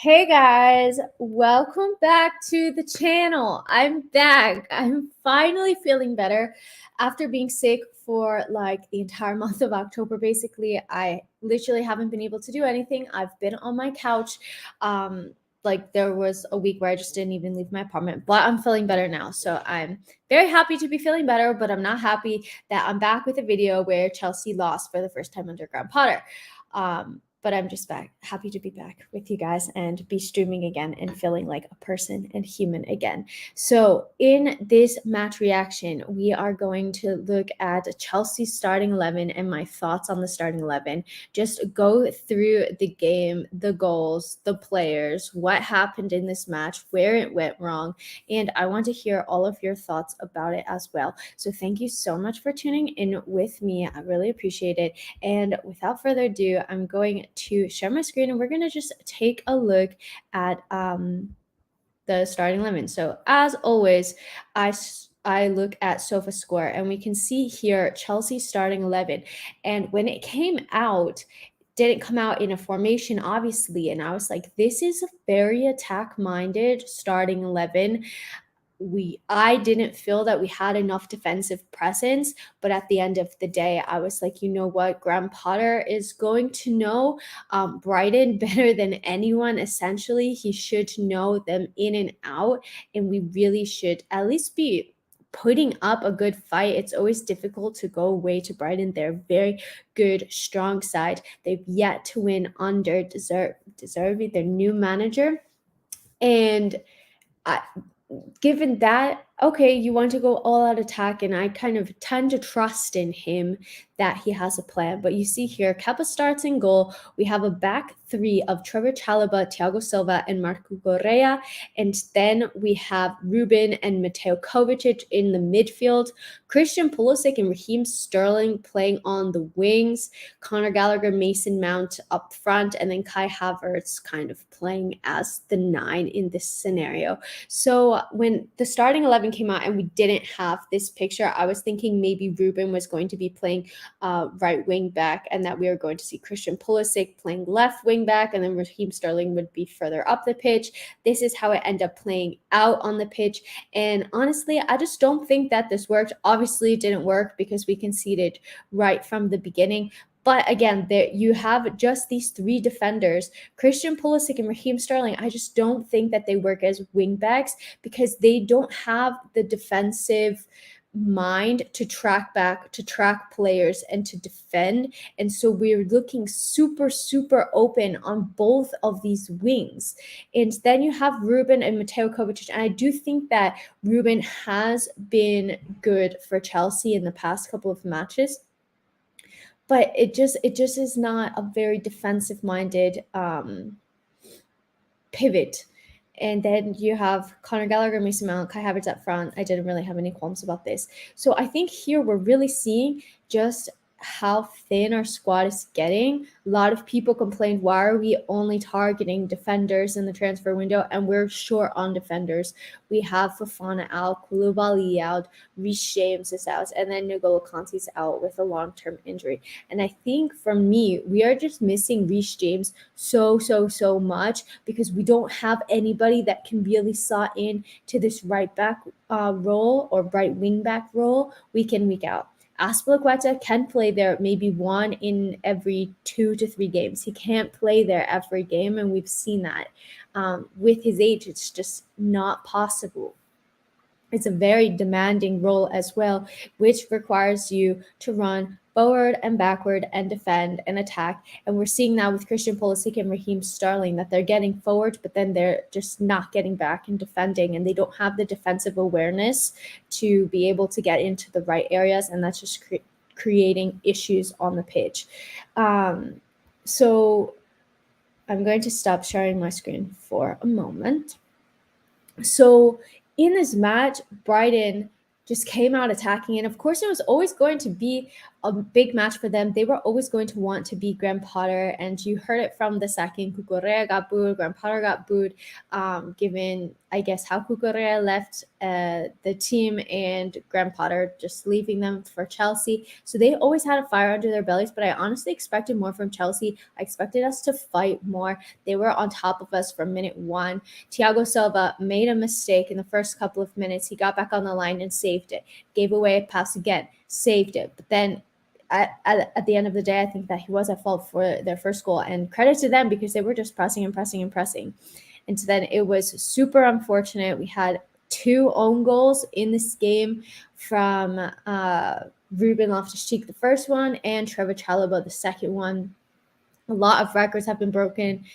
Hey guys, welcome back to the channel. I'm back. I'm finally feeling better after being sick for like the entire month of October. Basically, I literally haven't been able to do anything. I've been on my couch. Like there was a week where I just didn't even leave my apartment, but I'm feeling better now. So I'm very happy to be feeling better, but I'm not happy that I'm back with a video where Chelsea lost for the first time under Graham Potter. But I'm just happy to be back with you guys and be streaming again and feeling like a person and human again. So in this match reaction, we are going to look at Chelsea's starting 11 and my thoughts on the starting 11. Just go through the game, the goals, the players, what happened in this match, where it went wrong, and I want to hear all of your thoughts about it as well. So thank you so much for tuning in with me. I really appreciate it. And without further ado, I'm going to share my screen and we're going to just take a look at the starting 11. So as always, I look at SofaScore and we can see here Chelsea starting 11. And when it came out, didn't come out in a formation, obviously. And I was like, this is a very attack-minded starting 11. I didn't feel that we had enough defensive presence, but at the end of the day, I was like, you know what, Graham Potter is going to know Brighton better than anyone. Essentially, he should know them in and out, and we really should at least be putting up a good fight. It's always difficult to go away to Brighton. They're a very good, strong side. They've yet to win under Deserving, their new manager, and given that, okay, you want to go all out attack, and I kind of tend to trust in him that he has a plan. But you see here, Kepa starts in goal. We have a back three of Trevor Chalobah, Thiago Silva, and Marco Correa. And then we have Ruben and Mateo Kovacic in the midfield. Christian Pulisic and Raheem Sterling playing on the wings. Conor Gallagher, Mason Mount up front, and then Kai Havertz kind of playing as the 9 in this scenario. So when the starting 11 came out and we didn't have this picture, I was thinking maybe Ruben was going to be playing right wing back, and that we were going to see Christian Pulisic playing left wing back, and then Raheem Sterling would be further up the pitch. This is how it ended up playing out on the pitch, and honestly, I just don't think that this worked. Obviously, it didn't work because we conceded right from the beginning. But again, there you have just these three defenders, Christian Pulisic and Raheem Sterling. I just don't think that they work as wingbacks because they don't have the defensive mind to track back, to track players, and to defend. And so we're looking super, super open on both of these wings. And then you have Ruben and Mateo Kovacic. And I do think that Ruben has been good for Chelsea in the past couple of matches, but it just is not a very defensive minded pivot. And then you have Conor Gallagher, Mason Mount, Kai Havertz up front. I didn't really have any qualms about this. So I think here we're really seeing just how thin our squad is getting. A lot of people complained, why are we only targeting defenders in the transfer window? And we're short on defenders. We have Fofana out, Koulibaly out, Reece James is out, and then N'Golo Kante's out with a long-term injury. And I think for me, we are just missing Reece James so much because we don't have anybody that can really slot in to this right back role or right wing back role week in, week out. Azpilicueta can play there maybe one in every 2 to 3 games. He can't play there every game, and we've seen that. With his age, it's just not possible. It's a very demanding role as well, which requires you to run forward and backward and defend and attack. And we're seeing that with Christian Pulisic and Raheem Sterling, that they're getting forward, but then they're just not getting back and defending, and they don't have the defensive awareness to be able to get into the right areas, and that's just creating issues on the pitch. So I'm going to stop sharing my screen for a moment. So in this match, Brighton just came out attacking, and of course it was always going to be a big match for them. They were always going to want to beat Graham Potter, and you heard it from the second Cucurella got booed, Graham Potter got booed, given, I guess, how Cucurella left the team and Graham Potter just leaving them for Chelsea. So they always had a fire under their bellies, but I honestly expected more from Chelsea. I expected us to fight more. They were on top of us from minute one. Thiago Silva made a mistake in the first couple of minutes. He got back on the line and saved it. Gave away a pass again, saved it. But then at the end of the day, I think that he was at fault for their first goal, and credit to them because they were just pressing and pressing and pressing. And so then it was super unfortunate. We had 2 own goals in this game from Ruben Loftus-Cheek, the first one, and Trevor Chalobah, the second one. A lot of records have been broken.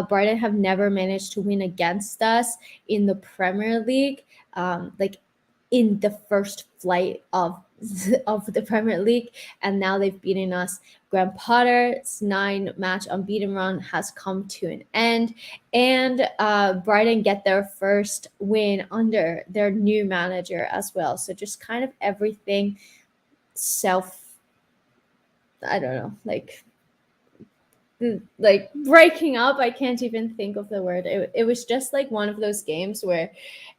Brighton have never managed to win against us in the Premier League, like in the first flight of the Premier League, and now they've beaten us. Graham Potter's 9-match unbeaten run has come to an end, and Brighton get their first win under their new manager as well. So just kind of everything I don't know, like breaking up. I can't even think of the word. It was just like one of those games where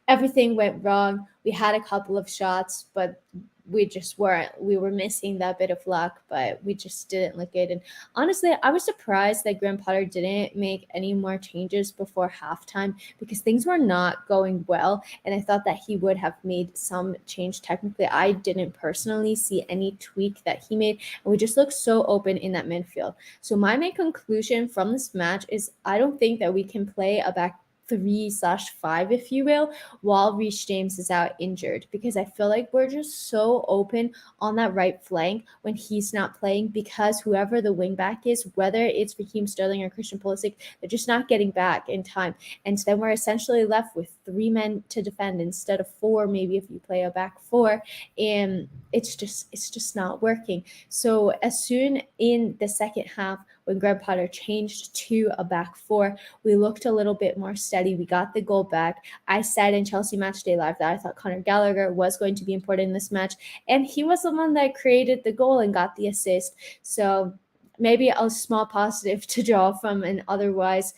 everything went wrong. We had a couple of shots, but we just weren't. We were missing that bit of luck, but we just didn't look good. And honestly, I was surprised that Graham Potter didn't make any more changes before halftime because things were not going well. And I thought that he would have made some change technically. I didn't personally see any tweak that he made. And we just looked so open in that midfield. So my main conclusion from this match is I don't think that we can play a back 3/5, if you will, while Reece James is out injured, because I feel like we're just so open on that right flank when he's not playing, because whoever the wing back is, whether it's Raheem Sterling or Christian Pulisic, they're just not getting back in time. And then we're essentially left with 3 men to defend instead of 4, maybe if you play a back 4, and it's just not working. So as soon in the second half, when Graham Potter changed to a back 4, we looked a little bit more steady. We got the goal back. I said in Chelsea Matchday Live that I thought Conor Gallagher was going to be important in this match, and he was the one that created the goal and got the assist. So maybe a small positive to draw from an otherwise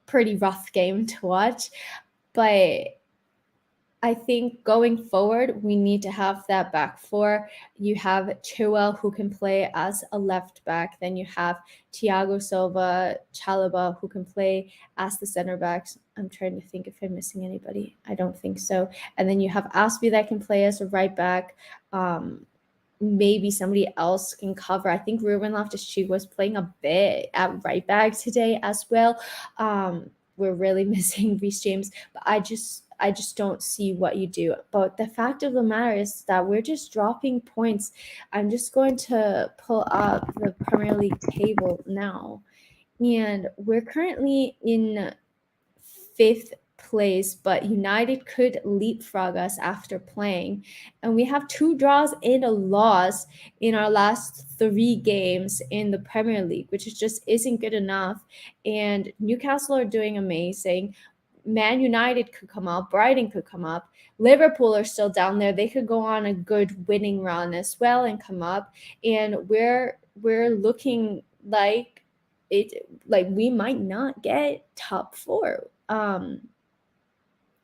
pretty rough game to watch. But I think going forward, we need to have that back 4. You have Chilwell, who can play as a left back. Then you have Thiago Silva, Chalobah, who can play as the center backs. I'm trying to think if I'm missing anybody. I don't think so. And then you have Aspie that can play as a right back. Maybe somebody else can cover. I think Ruben Loftus-Cheek was playing a bit at right back today as well. We're really missing Reece James, but I just don't see what you do. But the fact of the matter is that we're just dropping points. I'm just going to pull up the Premier League table now, and we're currently in 5th place, but United could leapfrog us after playing. And we have 2 draws and a loss in our last 3 games in the Premier League, which just isn't good enough. And Newcastle are doing amazing. Man United could come up, Brighton could come up, Liverpool are still down there. They could go on a good winning run as well and come up. And we're looking like we might not get top 4.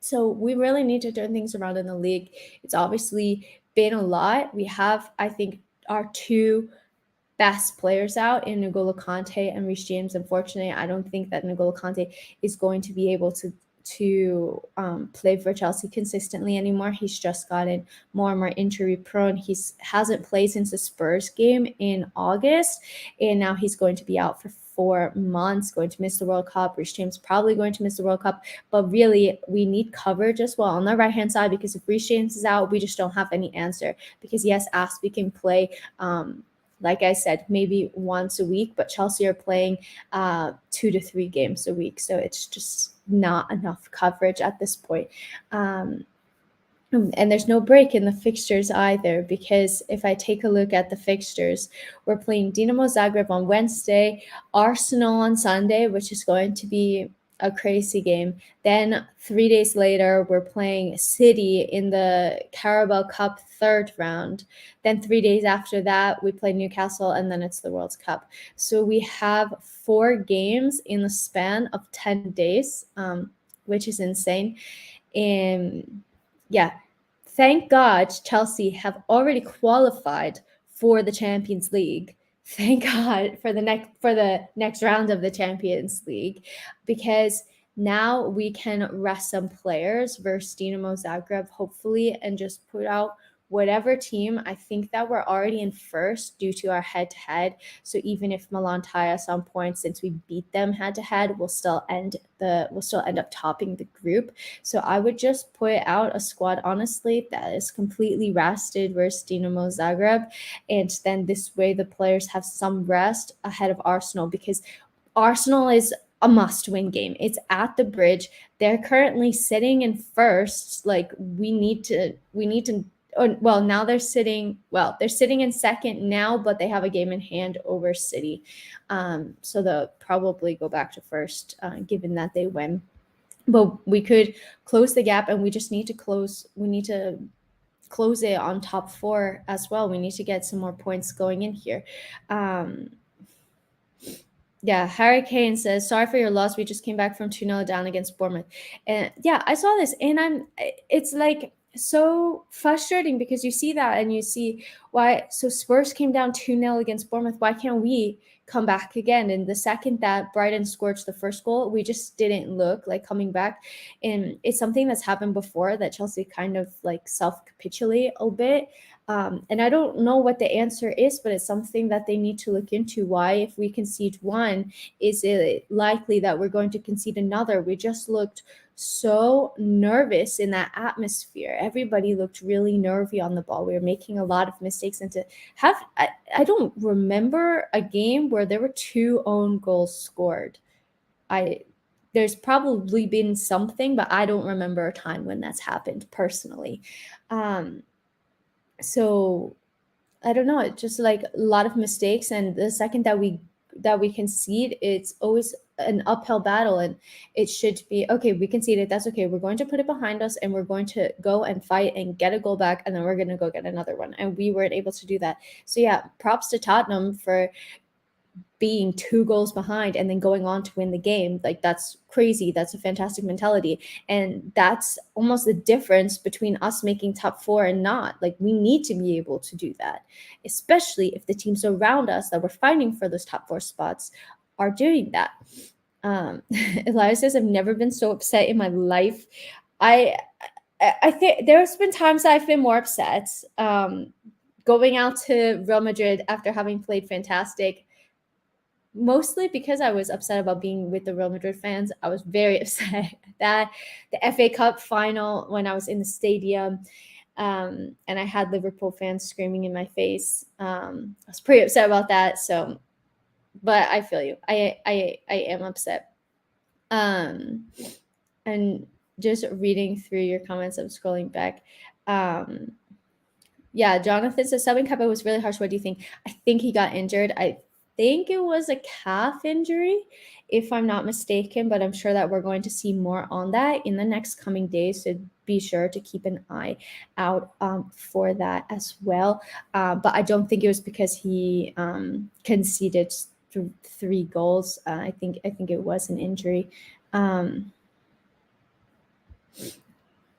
So we really need to turn things around in the league. It's obviously been a lot. We have, I think, our 2 best players out in N'Golo Kante and Reece James. Unfortunately, I don't think that N'Golo Kante is going to be able to play for Chelsea consistently anymore. He's just gotten more and more injury prone. He hasn't played since the Spurs game in August, and now he's going to be out for 4 months, going to miss the World Cup. Reece James probably going to miss the World Cup, but really we need coverage as well on the right hand side, because if Reece James is out, we just don't have any answer. Because yes, Aspie can play like I said, maybe once a week, but Chelsea are playing 2 to 3 games a week. So it's just not enough coverage at this point. And there's no break in the fixtures either, because if I take a look at the fixtures, we're playing Dinamo Zagreb on Wednesday, Arsenal on Sunday, which is going to be a crazy game. Then 3 days later, we're playing City in the Carabao Cup third round. Then 3 days after that, we play Newcastle, and then it's the World Cup. So we have 4 games in the span of 10 days, which is insane. And yeah, thank God Chelsea have already qualified for the Champions League. Thank God for the next round of the Champions League, because now we can rest some players versus Dinamo Zagreb, hopefully, and just put out whatever team. I think that we're already in first due to our head-to-head. So even if Milan tie us on points, since we beat them head-to-head, we'll still end up topping the group. So I would just put out a squad, honestly, that is completely rested versus Dinamo Zagreb. And then this way the players have some rest ahead of Arsenal, because Arsenal is a must-win game. It's at the Bridge. They're currently sitting in first. Like we need to now they're sitting in second now, but they have a game in hand over City. So they'll probably go back to first, given that they win. But we could close the gap, and we need to close it on top 4 as well. We need to get some more points going in here. Yeah, Harry Kane says, sorry for your loss. We just came back from 2-0 down against Bournemouth. And yeah, I saw this, and it's like so frustrating, because you see that and you see why. So Spurs came down 2-0 against Bournemouth. Why can't we come back again? And the second that Brighton scored the first goal, we just didn't look like coming back. And it's something that's happened before, that Chelsea kind of like self-capitulate a bit. And I don't know what the answer is, but it's something that they need to look into. Why, if we concede one, is it likely that we're going to concede another? We just looked so nervous in that atmosphere. Everybody looked really nervy on the ball. We were making a lot of mistakes. And I don't remember a game where there were 2 own goals scored. There's probably been something, but I don't remember a time when that's happened personally. So I don't know. It's just like a lot of mistakes, and the second that we concede, it's always an uphill battle, and it should be okay. We conceded, that's okay. We're going to put it behind us, and we're going to go and fight and get a goal back, and then we're going to go get another one. And we weren't able to do that. So yeah, props to Tottenham for being 2 goals behind and then going on to win the game. Like, that's crazy. That's a fantastic mentality. And that's almost the difference between us making top 4 and not. Like, we need to be able to do that, especially if the teams around us that we're fighting for those top 4 spots are doing that. Elias says, I've never been so upset in my life. I think there's been times I've been more upset. Going out to Real Madrid after having played fantastic, mostly because I was upset about being with the Real Madrid fans. I was very upset that the FA Cup final, when I was in the stadium, and I had Liverpool fans screaming in my face. I was pretty upset about that. So, but I feel you. I am upset. And just reading through your comments, I'm scrolling back. Yeah, Jonathan says, Subin Kepa was really harsh. What do you think? I think he got injured. I think it was a calf injury, if I'm not mistaken, but I'm sure that we're going to see more on that in the next coming days. So be sure to keep an eye out for that as well. But I don't think it was because he conceded 3 goals. I think it was an injury.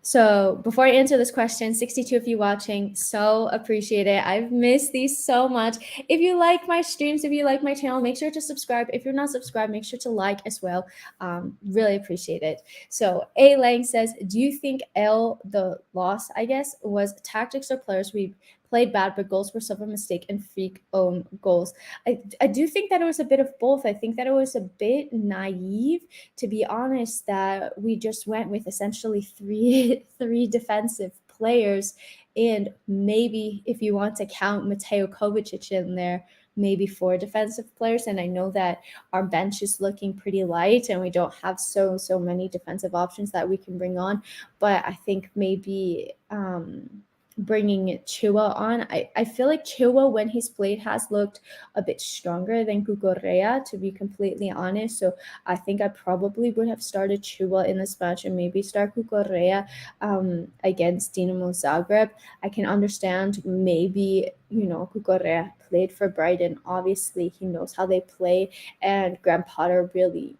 So before I answer this question, 62 of you watching, so appreciate it. I've missed these so much. If you like my streams, if you like my channel, make sure to subscribe. If you're not subscribed, make sure to like as well. Really appreciate it. So A Lang says, do you think the loss, I guess, was tactics or players? We played bad, but goals were suffered mistake and freak own goals. I do think that it was a bit of both. I think that it was a bit naive, to be honest, that we just went with essentially three defensive players, and maybe, if you want to count Mateo Kovacic in there, maybe 4 defensive players. And I know that our bench is looking pretty light and we don't have so many defensive options that we can bring on, but I think maybe bringing Chua on. I feel like Chua, when he's played, has looked a bit stronger than Cucorrea, to be completely honest. So I think I probably would have started Chua in this match and maybe start Cucorrea against Dinamo Zagreb. I can understand maybe, Cucorrea played for Brighton. Obviously, he knows how they play, and Graham Potter really,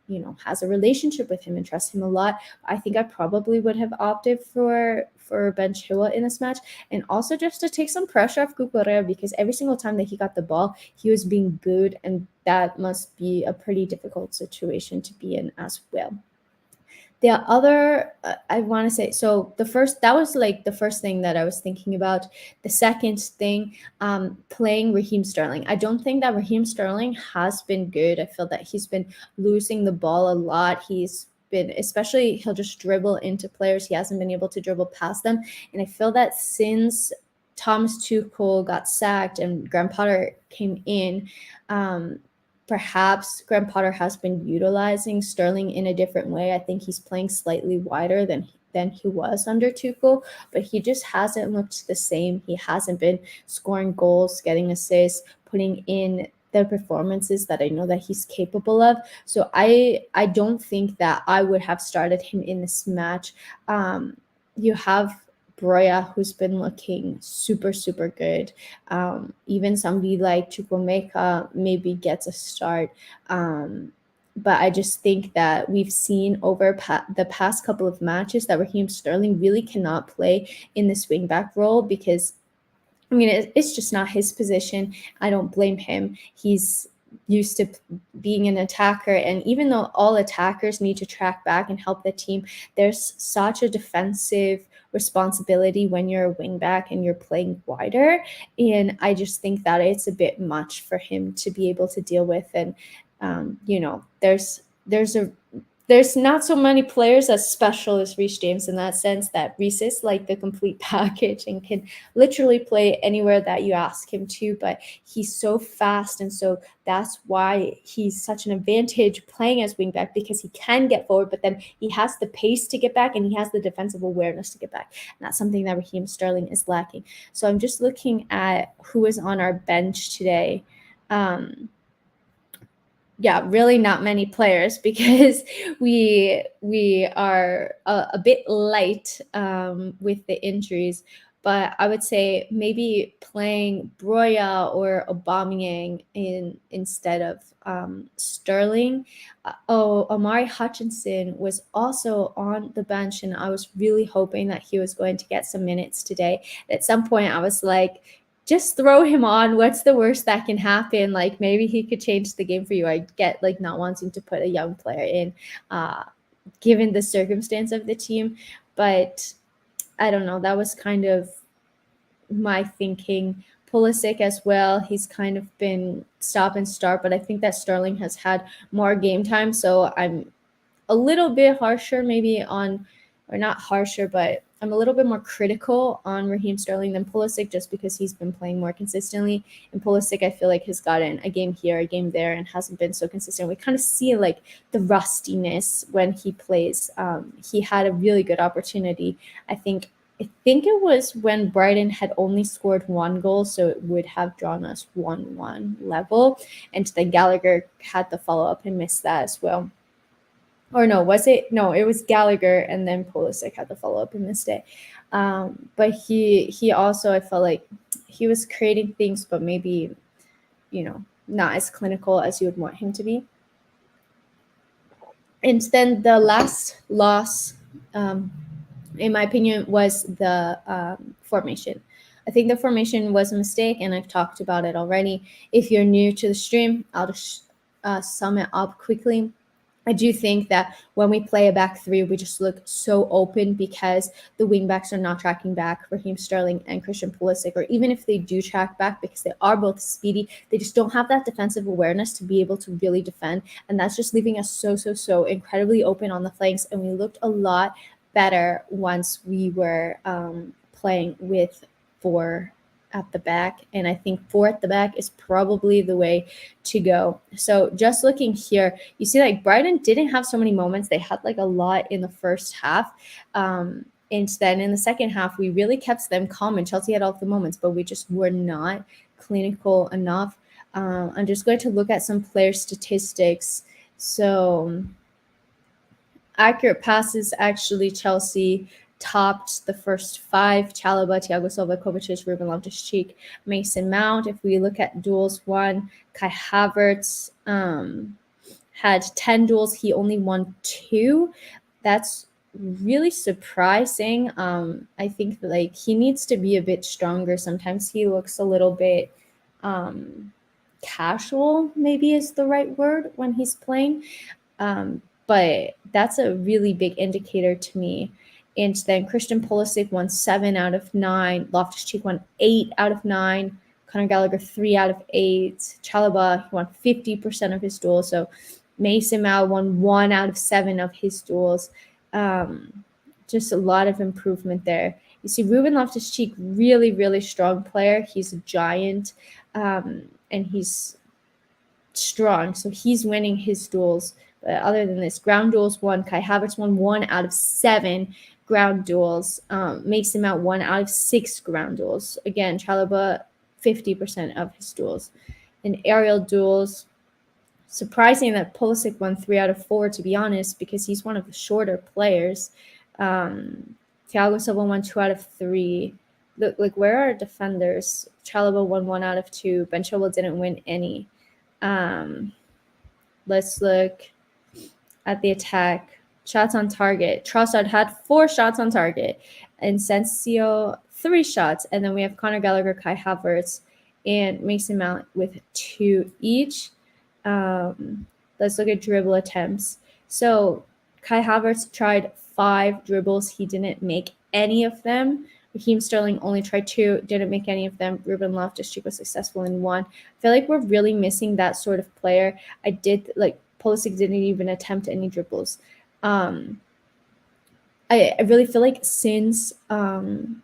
has a relationship with him and trusts him a lot. I think I probably would have opted for Ben Chua in this match, and also just to take some pressure off Cucurella, because every single time that he got the ball, he was being booed, and that must be a pretty difficult situation to be in as well. The other, I want to say, so that was like the first thing that I was thinking about. The second thing, playing Raheem Sterling. I don't think that Raheem Sterling has been good. I feel that he's been losing the ball a lot. He's been, especially, he'll just dribble into players. He hasn't been able to dribble past them. And I feel that since Thomas Tuchel got sacked and Graham Potter came in, perhaps Graham Potter has been utilizing Sterling in a different way. I think he's playing slightly wider than he was under Tuchel, but he just hasn't looked the same. He hasn't been scoring goals, getting assists, putting in the performances that I know that he's capable of. So I don't think that I would have started him in this match. You have Broya, who's been looking super, super good. Even somebody like Chukwuemeka maybe gets a start. But I just think that we've seen over the past couple of matches that Raheem Sterling really cannot play in this wingback role, because it's just not his position. I don't blame him. He's used to being an attacker, and even though all attackers need to track back and help the team, there's such a defensive responsibility when you're a wingback and you're playing wider, and I just think that it's a bit much for him to be able to deal with. And there's not so many players as special as Reece James in that sense, that Reece is like the complete package and can literally play anywhere that you ask him to, but he's so fast, and so that's why he's such an advantage playing as wingback, because he can get forward, but then he has the pace to get back and he has the defensive awareness to get back, and that's something that Raheem Sterling is lacking. So I'm just looking at who is on our bench today. Really not many players, because we are a bit light with the injuries. But I would say maybe playing Broya or Aubameyang instead of Sterling. Amari Hutchinson was also on the bench, and I was really hoping that he was going to get some minutes today. At some point, I was like, just throw him on. What's the worst that can happen? Like, maybe he could change the game for you. I get like not wanting to put a young player in, given the circumstance of the team. But I don't know. That was kind of my thinking. Pulisic as well. He's kind of been stop and start, but I think that Sterling has had more game time. So I'm a little bit harsher maybe on, or not harsher, but I'm a little bit more critical on Raheem Sterling than Pulisic, just because he's been playing more consistently. And Pulisic, I feel like, has gotten a game here, a game there, and hasn't been so consistent. We kind of see like the rustiness when he plays. He had a really good opportunity. I think it was when Brighton had only scored one goal, so it would have drawn us 1-1 level. And then Gallagher had the follow-up and missed that as well. Or no, was it? No, it was Gallagher, and then Pulisic had the follow-up and missed it. But he also, I felt like he was creating things, but maybe, not as clinical as you would want him to be. And then the last loss, in my opinion, was the formation. I think the formation was a mistake, and I've talked about it already. If you're new to the stream, I'll just sum it up quickly. I do think that when we play a back three, we just look so open because the wingbacks are not tracking back, Raheem Sterling and Christian Pulisic, or even if they do track back, because they are both speedy, they just don't have that defensive awareness to be able to really defend. And that's just leaving us so incredibly open on the flanks. And we looked a lot better once we were playing with 4 at the back, and I think 4 at the back is probably the way to go. So just looking here, you see like Brighton didn't have so many moments. They had like a lot in the first half, and And then in the second half, we really kept them calm, and Chelsea had all of the moments, but we just were not clinical enough. I'm just going to look at some player statistics. So accurate passes, actually, Chelsea topped the first 5. Chalobah, Thiago Silva, Kovacic, Ruben Loftus-Cheek, Mason Mount. If we look at duels won, Kai Havertz had 10 duels. He only won 2. That's really surprising. I think like he needs to be a bit stronger. Sometimes he looks a little bit casual, maybe is the right word, when he's playing. But that's a really big indicator to me. And then Christian Pulisic won 7 out of 9. Loftus-Cheek won 8 out of 9. Conor Gallagher 3 out of 8. Chalobah, he won 50% of his duels. So Mason Mount won 1 out of 7 of his duels. Just a lot of improvement there. You see Ruben Loftus-Cheek, really, really strong player. He's a giant, and he's strong. So he's winning his duels. But other than this, ground duels won. Kai Havertz won 1 out of 7 ground duels. Mason Mount 1 out of 6 ground duels. Again, Chalobah, 50% of his duels. In aerial duels, surprising that Pulisic won 3 out of 4, to be honest, because he's one of the shorter players. Thiago Silva won 2 out of 3. Look, like, where are defenders? Chalobah won 1 out of 2. Ben Chilwell didn't win any. Let's look at the attack. Shots on target. Trossard had 4 shots on target, and Sensio 3 shots. And then we have Conor Gallagher, Kai Havertz, and Mason Mount with 2 each. Let's look at dribble attempts. So Kai Havertz tried 5 dribbles. He didn't make any of them. Raheem Sterling only tried 2, didn't make any of them. Ruben Loftus-Cheek was successful in 1. I feel like we're really missing that sort of player. Pulisic didn't even attempt any dribbles. I really feel like since Eden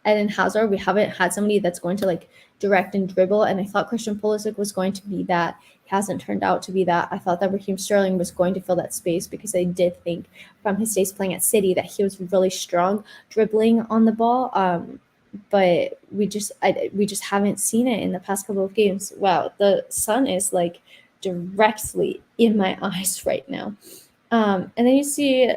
Hazard, we haven't had somebody that's going to like direct and dribble, and I thought Christian Pulisic was going to be that. He hasn't turned out to be that. I thought that Raheem Sterling was going to fill that space, because I did think from his days playing at City that he was really strong dribbling on the ball. But we just haven't seen it in the past couple of games. Wow, the sun is like directly in my eyes right now. And then you see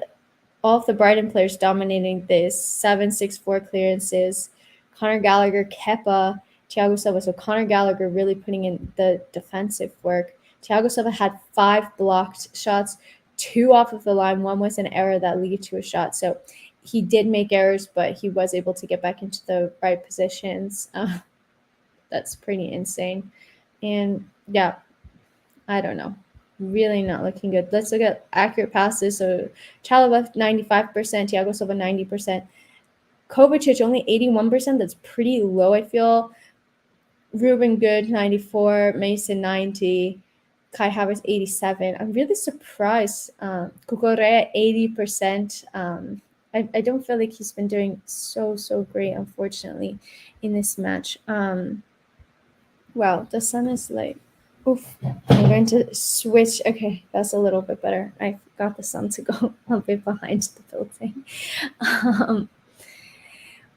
all of the Brighton players dominating this 7-6-4 clearances. Conor Gallagher, Kepa, Thiago Silva. So Conor Gallagher really putting in the defensive work. Thiago Silva had 5 blocked shots, 2 off of the line. 1 was an error that led to a shot. So he did make errors, but he was able to get back into the right positions. That's pretty insane. And yeah, I don't know. Really not looking good. Let's look at accurate passes. So Chalobah 95%, Thiago Silva 90%, Kovacic only 81%. That's pretty low, I feel. Ruben good 94, Mason 90, Kai Havertz 87. I'm really surprised. Cucurella 80%. I don't feel like he's been doing so great, unfortunately, in this match. Wow, the sun is like, oof. I'm going to switch. Okay, that's a little bit better. I got the sun to go a bit behind the building.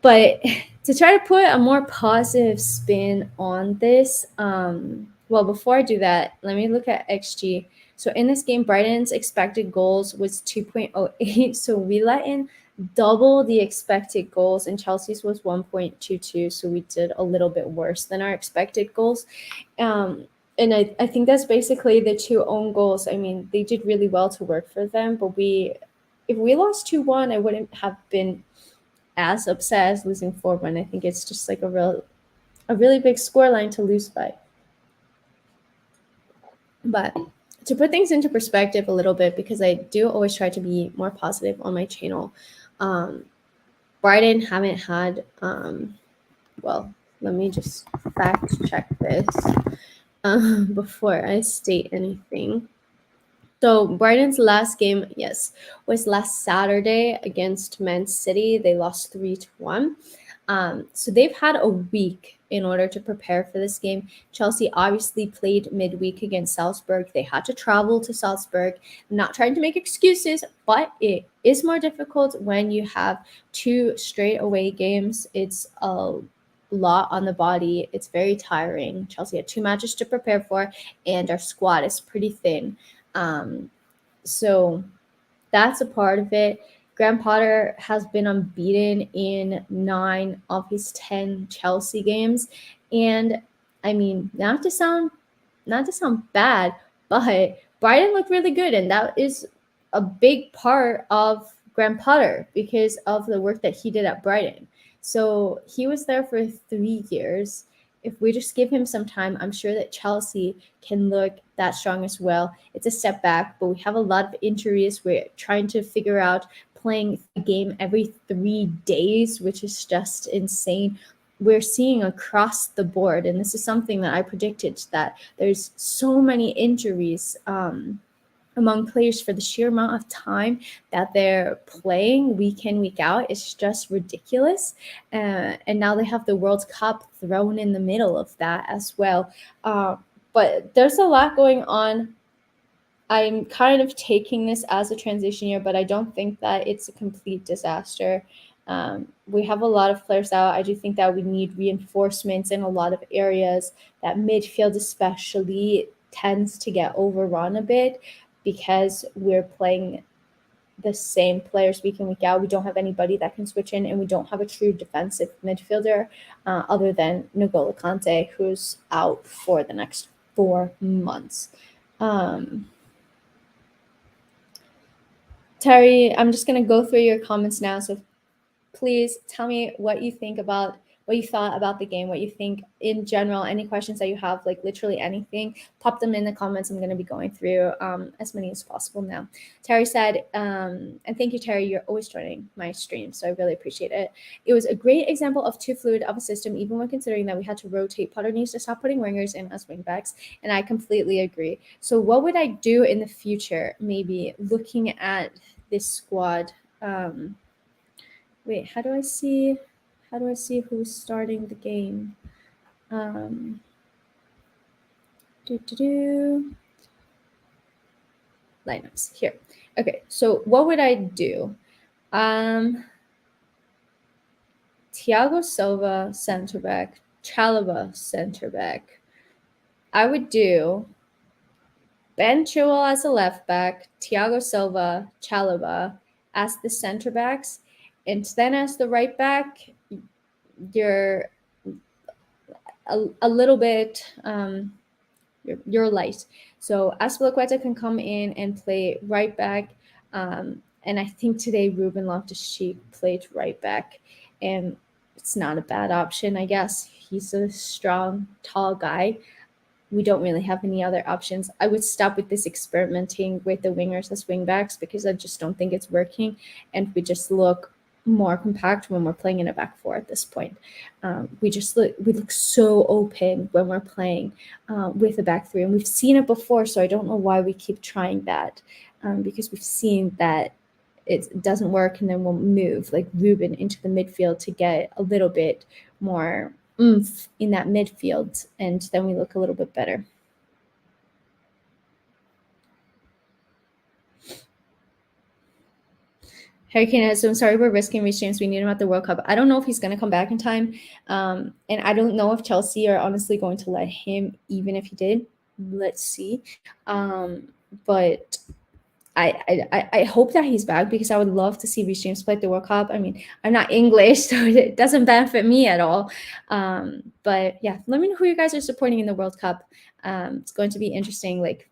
But to try to put a more positive spin on this, well, before I do that, let me look at XG. So in this game, Brighton's expected goals was 2.08. So we let in double the expected goals, and Chelsea's was 1.22. So we did a little bit worse than our expected goals. And I think that's basically the 2 own goals. I mean, they did really well to work for them, but if we lost 2-1, I wouldn't have been as upset as losing 4-1. I think it's just like a really big scoreline to lose by. But to put things into perspective a little bit, because I do always try to be more positive on my channel, Brighton haven't had, well, let me just fact check this before I state anything. So Brighton's last game, yes, was last Saturday against Man City. They lost 3-1. So they've had a week in order to prepare for this game. Chelsea obviously played midweek against Salzburg. They had to travel to Salzburg. I'm not trying to make excuses, but it is more difficult when you have 2 straight away games. It's a lot on the body. It's very tiring. Chelsea had 2 matches to prepare for, and our squad is pretty thin. So that's a part of it. Graham Potter has been unbeaten in 9 of his 10 Chelsea games. And I mean, not to sound bad, but Brighton looked really good. And that is a big part of Graham Potter because of the work that he did at Brighton. So he was there for 3 years. If we just give him some time, I'm sure that Chelsea can look that strong as well. It's a step back, but we have a lot of injuries. We're trying to figure out playing a game every 3 days, which is just insane. We're seeing across the board, and this is something that I predicted, that there's so many injuries among players for the sheer amount of time that they're playing week in, week out. It's just ridiculous. And now they have the World Cup thrown in the middle of that as well. But there's a lot going on. I'm kind of taking this as a transition year, but I don't think that it's a complete disaster. We have a lot of players out. I do think that we need reinforcements in a lot of areas. That midfield especially tends to get overrun a bit because we're playing the same players week in, week out. We don't have anybody that can switch in, and we don't have a true defensive midfielder other than N'Golo Kante, who's out for the next 4 months. Terry, I'm just going to go through your comments now. So please tell me what you thought about the game, what you think in general, any questions that you have, like literally anything, pop them in the comments. I'm going to be going through as many as possible now. Terry said, and thank you, Terry, you're always joining my stream, so I really appreciate it. It was a great example of too fluid of a system, even when considering that we had to rotate. Potter needs to stop putting wingers in as wingbacks, and I completely agree. So what would I do in the future, maybe looking at this squad? Wait, how do I see who's starting the game? Lineups here. Okay, so what would I do? Thiago Silva, center back. Chalobah, center back. I would do Ben Chilwell as a left back, Thiago Silva, Chalobah as the center backs, and then as the right back, you're a little bit you're light. So Azpilicueta can come in and play right back. And I think today Ruben Loftus-Cheek played right back, and it's not a bad option, I guess. He's a strong, tall guy. We don't really have any other options. I would stop with this experimenting with the wingers as wingbacks because I just don't think it's working, and we just look more compact when we're playing in a back four at this point. We look so open when we're playing with a back three, and we've seen it before, so I don't know why we keep trying that, because we've seen that it doesn't work, and then we'll move like Ruben into the midfield to get a little bit more oomph in that midfield, and then we look a little bit better. Hurricane has, I'm sorry we're risking Reece James. We need him at the World Cup. I don't know if he's going to come back in time. And I don't know if Chelsea are honestly going to let him, even if he did. Let's see. But I hope that he's back, because I would love to see Reece James play at the World Cup. I mean, I'm not English, so it doesn't benefit me at all. But yeah, let me know who you guys are supporting in the World Cup. It's going to be interesting, like,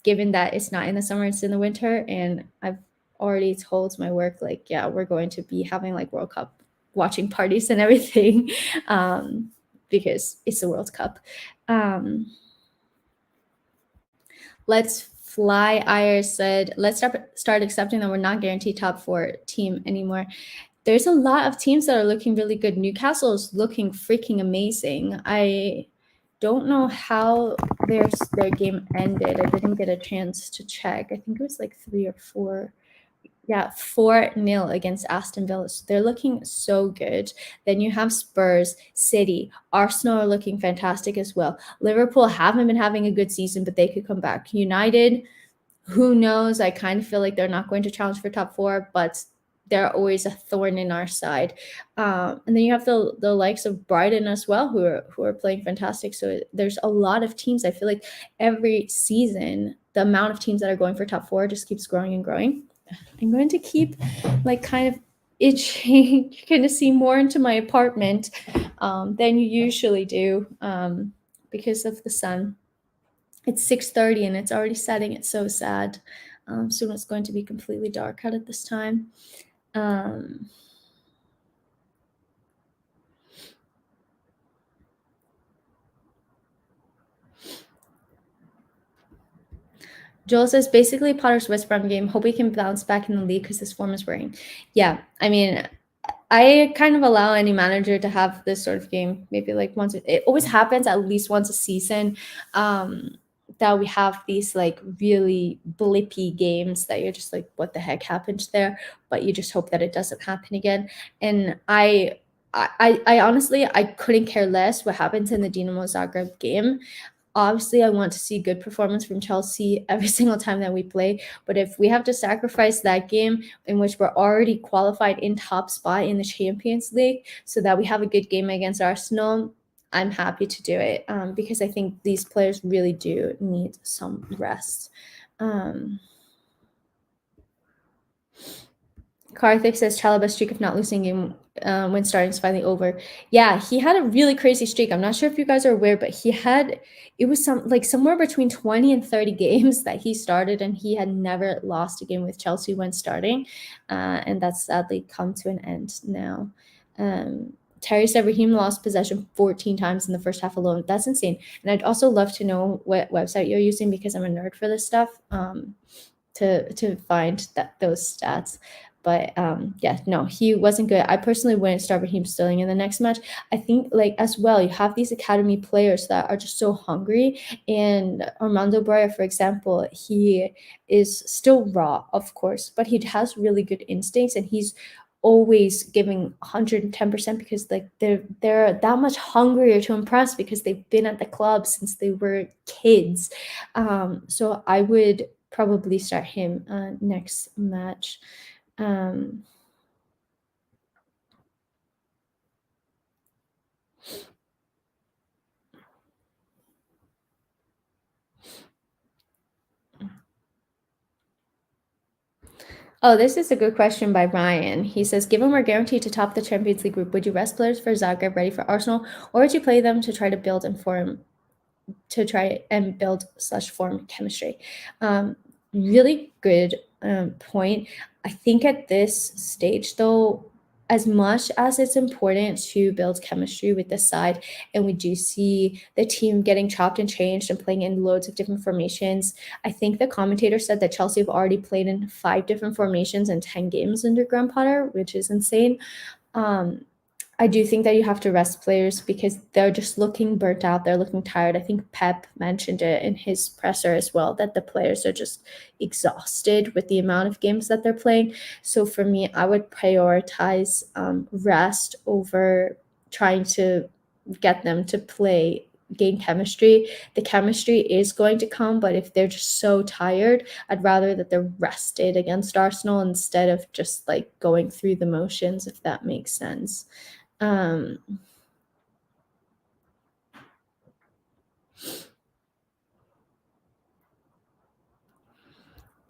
given that it's not in the summer, it's in the winter, and I've already told my work, like, yeah, we're going to be having like World Cup watching parties and everything, because it's the World Cup. Let's Fly Ayers said, let's start accepting that we're not guaranteed top four team anymore. There's a lot of teams that are looking really good. Newcastle is looking freaking amazing. I don't know how their game ended. I didn't get a chance to check. I think it was like 3 or 4. Yeah, 4-0 against Aston Villa. So they're looking so good. Then you have Spurs, City, Arsenal are looking fantastic as well. Liverpool haven't been having a good season, but they could come back. United, who knows? I kind of feel like they're not going to challenge for top four, but they're always a thorn in our side. And then you have the likes of Brighton as well, who are playing fantastic. So there's a lot of teams. I feel like every season, the amount of teams that are going for top four just keeps growing and growing. I'm going to keep like kind of itching kind of see more into my apartment than you usually do because of the sun. It's 6:30 and it's already setting. It's so sad. Soon it's going to be completely dark out at this time. Um, Joel says basically Potter's West Brom game. Hope he can bounce back in the league because his form is worrying. Yeah, I mean, I kind of allow any manager to have this sort of game. Maybe like once. It always happens at least once a season. That we have these like really blippy games that you're just like, what the heck happened there? But you just hope that it doesn't happen again. And I honestly I couldn't care less what happens in the Dinamo Zagreb game. Obviously, I want to see good performance from Chelsea every single time that we play. But if we have to sacrifice that game in which we're already qualified in top spot in the Champions League so that we have a good game against Arsenal, I'm happy to do it because I think these players really do need some rest. Um, Karthik says Chalobah's streak of not losing game when starting is finally over. Yeah, he had a really crazy streak. I'm not sure if you guys are aware, but it was somewhere between 20 and 30 games that he started, and he had never lost a game with Chelsea when starting. And that's sadly come to an end now. Terry said Raheem lost possession 14 times in the first half alone. That's insane. And I'd also love to know what website you're using because I'm a nerd for this stuff. To find those stats. But yeah, no, he wasn't good. I personally wouldn't start Raheem Sterling in the next match. I think like as well, you have these academy players that are just so hungry. And Armando Broya, for example, he is still raw, of course, but he has really good instincts and he's always giving 110% because like they're that much hungrier to impress because they've been at the club since they were kids. So I would probably start him next match. Um, oh, this is a good question by Ryan. He says, given we're guaranteed to top the Champions League group, would you rest players for Zagreb ready for Arsenal, or would you play them to try to build and form to try and build / form chemistry? Really good point. I think at this stage, though, as much as it's important to build chemistry with this side, and we do see the team getting chopped and changed and playing in loads of different formations, I think the commentator said that Chelsea have already played in 5 different formations in 10 games under Graham Potter, which is insane. Um, I do think that you have to rest players because they're just looking burnt out. They're looking tired. I think Pep mentioned it in his presser as well that the players are just exhausted with the amount of games that they're playing. So for me, I would prioritize rest over trying to get them to play gain chemistry. The chemistry is going to come, but if they're just so tired, I'd rather that they're rested against Arsenal instead of just like going through the motions, if that makes sense. Um,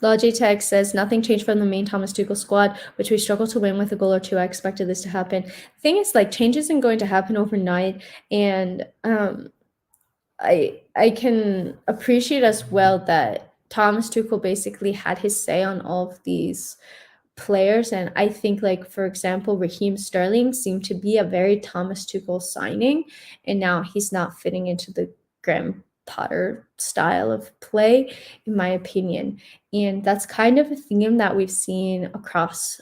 Logitech says nothing changed from the main Thomas Tuchel squad, which we struggled to win with a goal or two. I expected this to happen. The thing is, like, change isn't going to happen overnight, and I can appreciate as well that Thomas Tuchel basically had his say on all of these players. And I think, like, for example, Raheem Sterling seemed to be a very Thomas Tuchel signing, and now he's not fitting into the Graham Potter style of play, in my opinion. And that's kind of a theme that we've seen across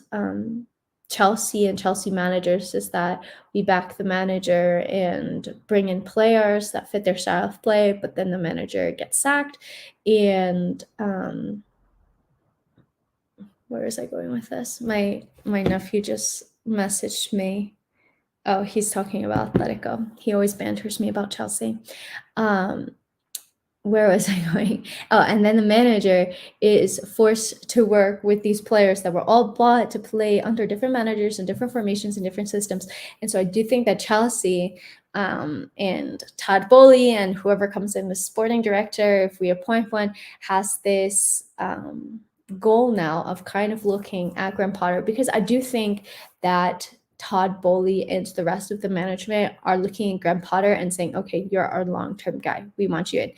Chelsea and Chelsea managers is that we back the manager and bring in players that fit their style of play, but then the manager gets sacked. And where was I going with this? My nephew just messaged me. Oh, he's talking about Atletico. He always banters me about Chelsea. Um, where was I going? Oh, and then the manager is forced to work with these players that were all bought to play under different managers and different formations and different systems. And so I do think that Chelsea and Todd Bowley and whoever comes in as sporting director, if we appoint one, has this goal now of kind of looking at Graham Potter, because I do think that Todd Bowley and the rest of the management are looking at Graham Potter and saying, okay, you're our long-term guy. We want you in.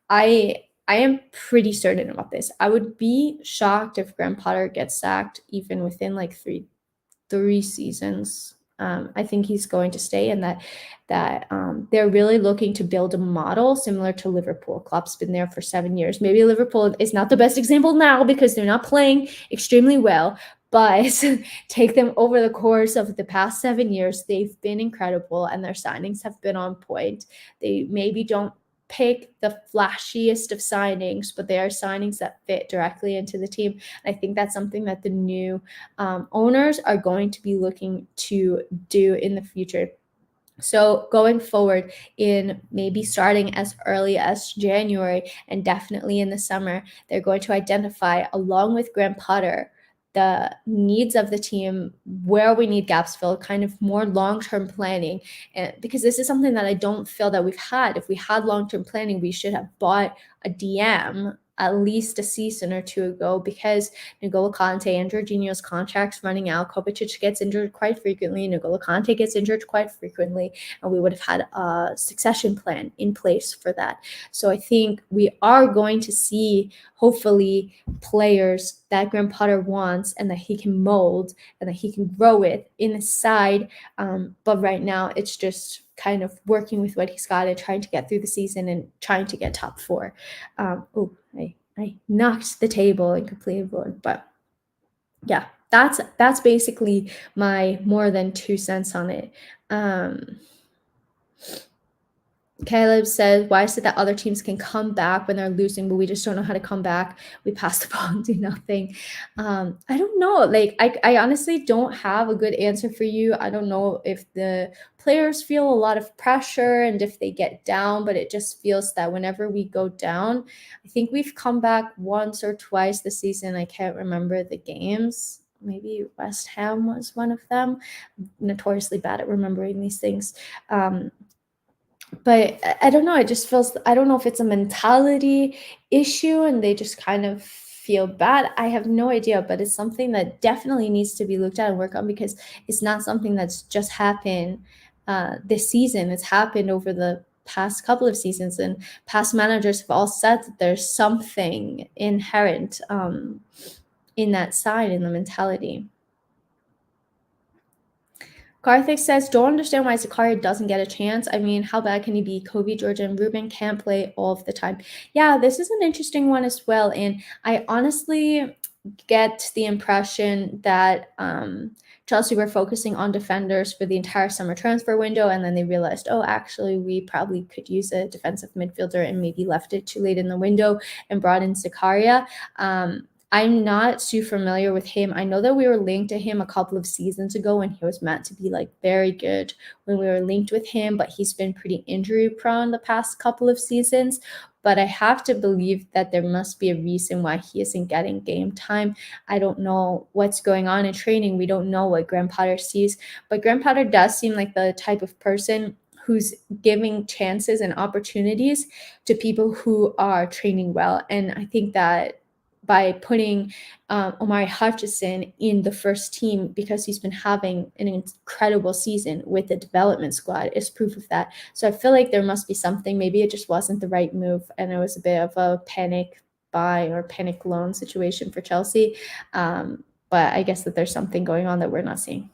I am pretty certain about this. I would be shocked if Graham Potter gets sacked even within like three seasons. I think he's going to stay, and that they're really looking to build a model similar to Liverpool. Klopp's been there for 7 years. Maybe Liverpool is not the best example now because they're not playing extremely well, but take them over the course of the past 7 years. They've been incredible, and their signings have been on point. They maybe don't pick the flashiest of signings, but they are signings that fit directly into the team. I think that's something that the new owners are going to be looking to do in the future. So going forward, in maybe starting as early as January and definitely in the summer, they're going to identify, along with Graham Potter, the needs of the team, where we need gaps filled, kind of more long-term planning. And because this is something that I don't feel that we've had. If we had long-term planning, we should have bought a DM at least a season or two ago, because N'Golo Kante and Jorginho's contracts running out. Kovacic gets injured quite frequently. N'Golo Kante gets injured quite frequently, and we would have had a succession plan in place for that. So I think we are going to see, hopefully, players that Graham Potter wants and that he can mold and that he can grow with in the side. But right now, it's just kind of working with what he's got and trying to get through the season and trying to get top four. I knocked the table and completely bored, but yeah, that's basically my more than 2 cents on it. Caleb says, why is it that other teams can come back when they're losing, but we just don't know how to come back? We pass the ball and do nothing. I don't know. Like, I honestly don't have a good answer for you. I don't know if the players feel a lot of pressure and if they get down, but it just feels that whenever we go down, I think we've come back once or twice this season. I can't remember the games. Maybe West Ham was one of them. I'm notoriously bad at remembering these things. But I don't know. It just feels, I don't know if it's a mentality issue and they just kind of feel bad. I have no idea, but it's something that definitely needs to be looked at and work on, because it's not something that's just happened this season. It's happened over the past couple of seasons, and past managers have all said that there's something inherent in that side, in the mentality. Karthik says, don't understand why Zakaria doesn't get a chance. I mean, how bad can he be? Kobe, Georgia, and Ruben can't play all of the time. Yeah, this is an interesting one as well. And I honestly get the impression that Chelsea were focusing on defenders for the entire summer transfer window, and then they realized, oh, actually, we probably could use a defensive midfielder, and maybe left it too late in the window and brought in Zakaria. I'm not too familiar with him. I know that we were linked to him a couple of seasons ago when he was meant to be like very good when we were linked with him, but he's been pretty injury prone the past couple of seasons. But I have to believe that there must be a reason why he isn't getting game time. I don't know what's going on in training. We don't know what Graham Potter sees, but Graham Potter does seem like the type of person who's giving chances and opportunities to people who are training well. And I think that by putting Omari Hutchison in the first team, because he's been having an incredible season with the development squad, is proof of that. So I feel like there must be something. Maybe it just wasn't the right move, and it was a bit of a panic buy or panic loan situation for Chelsea. But I guess that there's something going on that we're not seeing.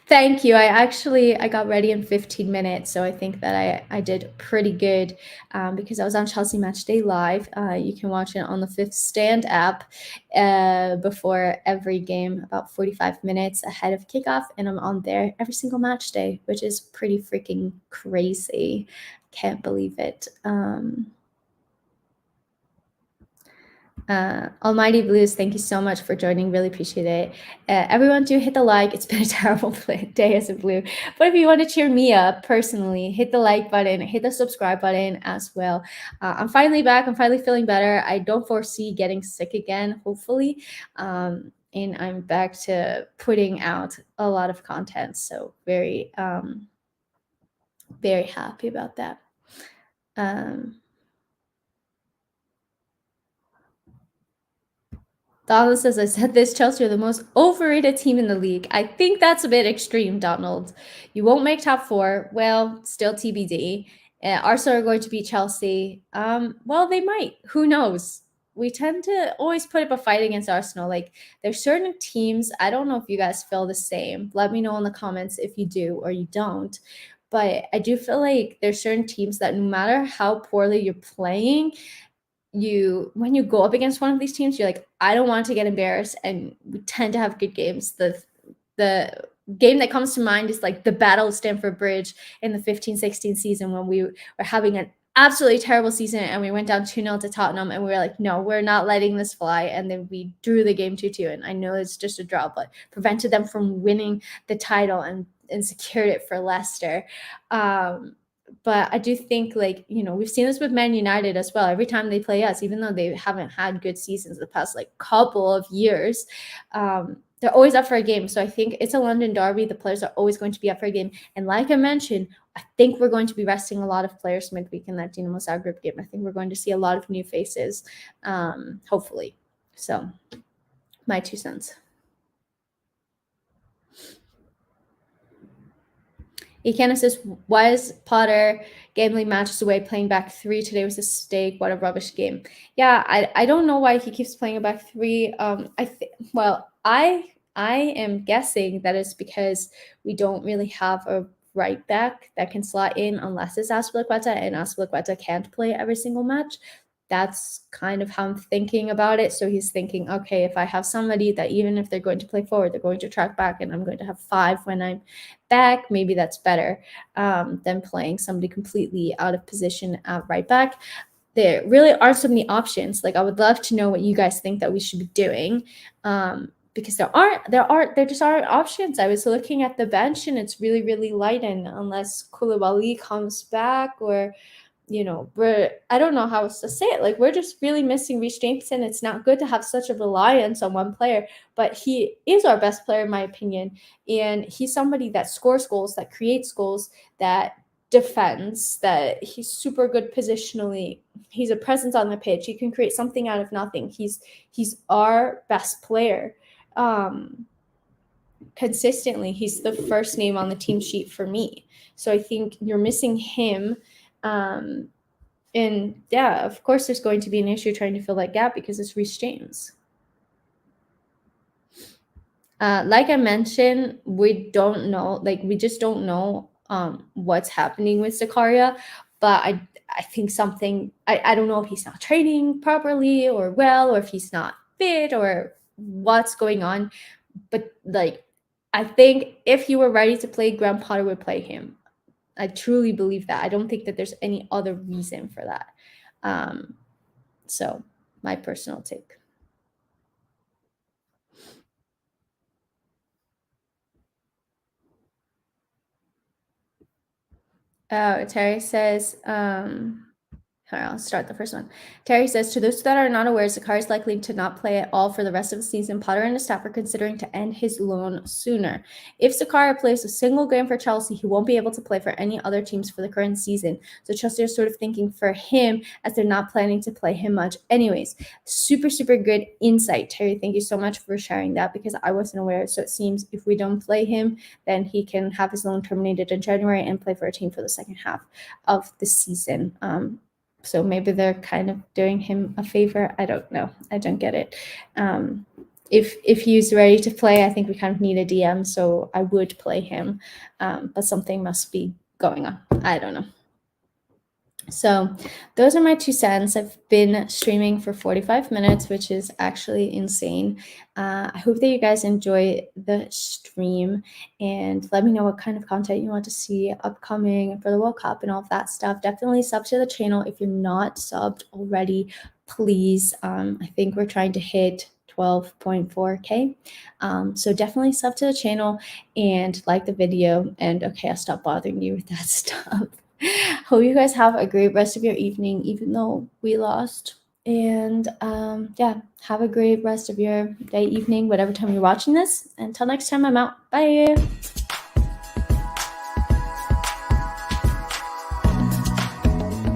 Thank you. I got ready in 15 minutes, so I think that I did pretty good because I was on Chelsea Matchday Live. You can watch it on the Fifth Stand app before every game, about 45 minutes ahead of kickoff, and I'm on there every single match day, which is pretty freaking crazy. Can't believe it. Almighty Blues, thank you so much for joining. Really appreciate it. Everyone, do hit the like. It's been a terrible day as a Blue. But if you want to cheer me up personally, hit the like button, hit the subscribe button as well. I'm finally back. I'm finally feeling better. I don't foresee getting sick again, hopefully. And I'm back to putting out a lot of content. So very happy about that. Donald says, I said this, Chelsea are the most overrated team in the league. I think that's a bit extreme, Donald. You won't make top four. Well, still TBD. Arsenal are going to beat Chelsea. Well, they might. Who knows? We tend to always put up a fight against Arsenal. Like, there's certain teams, I don't know if you guys feel the same. Let me know in the comments if you do or you don't. But I do feel like there's certain teams that no matter how poorly you're playing, when you go up against one of these teams, you're like, I don't want to get embarrassed, and we tend to have good games. The game that comes to mind is like the Battle of Stamford Bridge in the 15-16 season when we were having an absolutely terrible season and we went down 2-0 to Tottenham and we were like, no, we're not letting this fly. And then we drew the game 2-2. And I know it's just a draw, but prevented them from winning the title and secured it for Leicester. But I do think, like, we've seen this with Man United as well. Every time they play us, even though they haven't had good seasons the past like couple of years, they're always up for a game. So I think it's a London derby. The players are always going to be up for a game. And like I mentioned, I think we're going to be resting a lot of players midweek in that Dinamo Zagreb game. I think we're going to see a lot of new faces, hopefully. So my 2 cents. Ikenna says, why is Potter gambling matches away playing back 3? Today was a mistake. What a rubbish game. Yeah, I don't know why he keeps playing a back 3. I am guessing that it's because we don't really have a right back that can slot in unless it's Azpilicueta, and Azpilicueta can't play every single match. That's kind of how I'm thinking about it. So he's thinking, okay, if I have somebody that even if they're going to play forward, they're going to track back, and I'm going to have 5 when I'm back, maybe that's better than playing somebody completely out of position at right back. There really aren't so many options. Like, I would love to know what you guys think that we should be doing, because there just aren't options. I was looking at the bench and it's really, really light, and unless Koulibaly comes back, or I don't know how else to say it. Like, we're just really missing Reece Jameson. It's not good to have such a reliance on one player, but he is our best player in my opinion. And he's somebody that scores goals, that creates goals, that defends, that he's super good positionally. He's a presence on the pitch. He can create something out of nothing. He's our best player. Consistently, he's the first name on the team sheet for me. So I think you're missing him. And yeah, of course, there's going to be an issue trying to fill that gap because it's Reece James. Like I mentioned, we don't know. Like, we just don't know what's happening with Zakaria. But I think something. I don't know if he's not training properly or well, or if he's not fit, or what's going on. But like, I think if he were ready to play, Graham Potter would play him. I truly believe that. I don't think that there's any other reason for that. So my personal take. Terry says, I'll start the first one. Terry says, to those that are not aware, Zakar is likely to not play at all for the rest of the season. Potter and his staff are considering to end his loan sooner. If Zakar plays a single game for Chelsea, he won't be able to play for any other teams for the current season. So Chelsea are sort of thinking for him, as they're not planning to play him much anyways. Super, super good insight, Terry. Thank you so much for sharing that, because I wasn't aware. So it seems if we don't play him, then he can have his loan terminated in January and play for a team for the second half of the season. So maybe they're kind of doing him a favor. I don't know. I don't get it. If he's ready to play, I think we kind of need a DM, so I would play him. But something must be going on. I don't know. So those are my 2 cents. I've been streaming for 45 minutes, which is actually insane. I hope that you guys enjoy the stream, and let me know what kind of content you want to see upcoming for the World Cup and all of that stuff. Definitely sub to the channel if you're not subbed already. please. I think we're trying to hit 12.4K. So definitely sub to the channel and like the video. And okay, I'll stop bothering you with that stuff. Hope you guys have a great rest of your evening, even though we lost. And yeah, have a great rest of your day, evening, whatever time you're watching this. Until next time, I'm out. Bye.